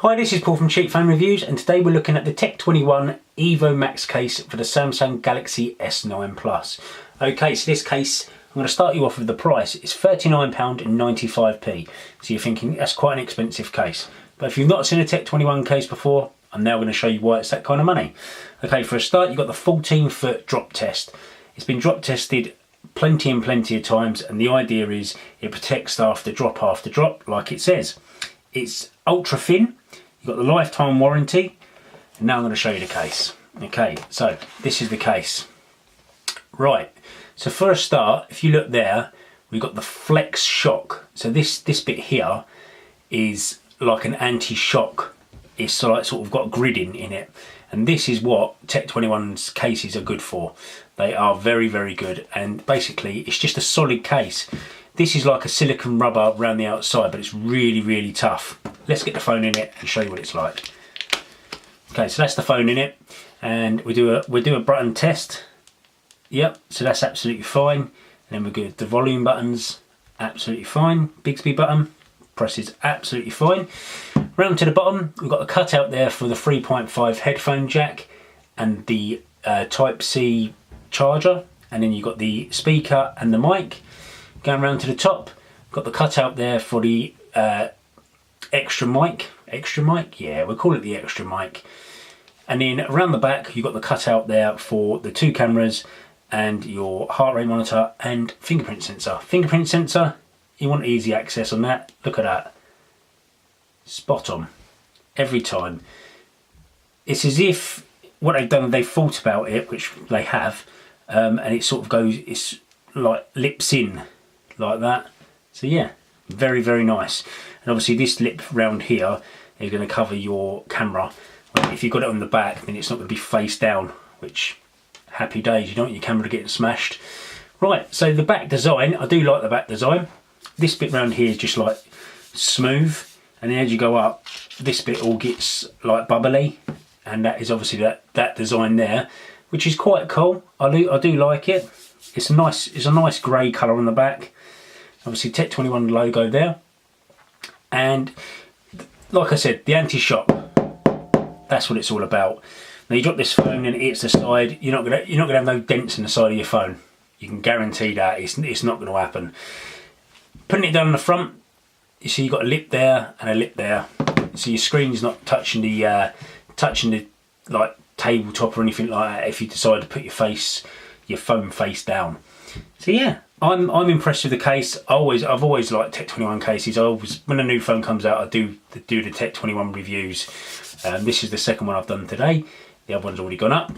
Hi, this is Paul from Cheap Phone Reviews, and today we're looking at the Tech21 Evo Max case for the Samsung Galaxy S9 Plus. Okay, so this case, I'm going to start you off with the price. It's £39.95p. So you're thinking that's quite an expensive case. But if you've not seen a Tech21 case before, I'm now going to show you why it's that kind of money. Okay, for a start, you've got the 14-foot drop test. It's been drop tested plenty of times, and the idea is it protects after drop, like it says. It's ultra thin. You've got the lifetime warranty, and now I'm going to show you the case. Okay, so this is the case. Right, so for a start, if you look there, we've got the Flex Shock. So this bit here is like an anti-shock. It's like sort of got gridding in it, and this is what Tech21's cases are good for. They are very good, and basically it's just a solid case. This is like a silicone rubber around the outside, but it's really tough. Let's get the phone in it and show you what it's like. Okay, so that's the phone in it, and we do a button test. Yep, so that's absolutely fine. And then we go the volume buttons, absolutely fine. Bixby button presses absolutely fine. Round to the bottom, we've got the cutout there for the 3.5 headphone jack and the Type-C charger, and then you've got the speaker and the mic. Going round to the top, got the cutout there for the extra mic, yeah, we'll call it the extra mic. And then around the back, you've got the cutout there for the two cameras and your heart rate monitor and fingerprint sensor. Fingerprint sensor, you want easy access on that. Look at that, spot on, every time. It's as if what they've done, they've thought about it, which they have, and it sort of goes, it's like lips in, like that. So yeah, very nice. And obviously this lip round here is going to cover your camera. If you've got it on the back, then it's not going to be face down, which, happy days, you don't want your camera to get smashed. Right, so the back design, I do like the back design. This bit round here is just like smooth, and then as you go up, this bit all gets like bubbly, and that is obviously that design there, which is quite cool. I do like it. It's a nice grey colour on the back. Obviously Tech21 logo there, and like I said, the anti-shock, that's what it's all about. Now you drop this phone and it hits the side, you're not gonna have no dents in the side of your phone. You can guarantee that it's not going to happen. Putting it down on the front, you see you've got a lip there and a lip there, so your screen's not touching the like tabletop or anything like that if you decide to put your phone face down. So yeah, I'm impressed with the case. I've always liked Tech21 cases. When a new phone comes out, I do the Tech21 reviews. This is the second one I've done today. The other one's already gone up.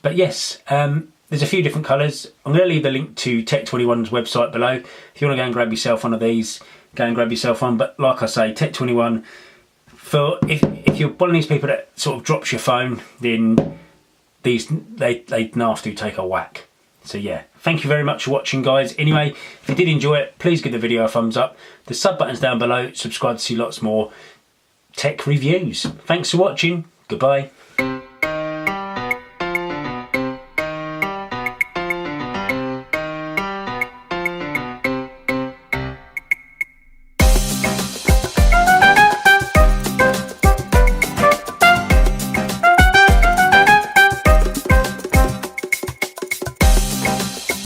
But yes, there's a few different colours. I'm going to leave the link to Tech21's website below. If you want to go and grab yourself one of these, go and grab yourself one. But like I say, Tech21, for if you're one of these people that sort of drops your phone, then they nasty take a whack. So yeah, thank you very much for watching, guys. Anyway, if you did enjoy it, please give the video a thumbs up. The sub button's down below. Subscribe to see lots more tech reviews. Thanks for watching. Goodbye.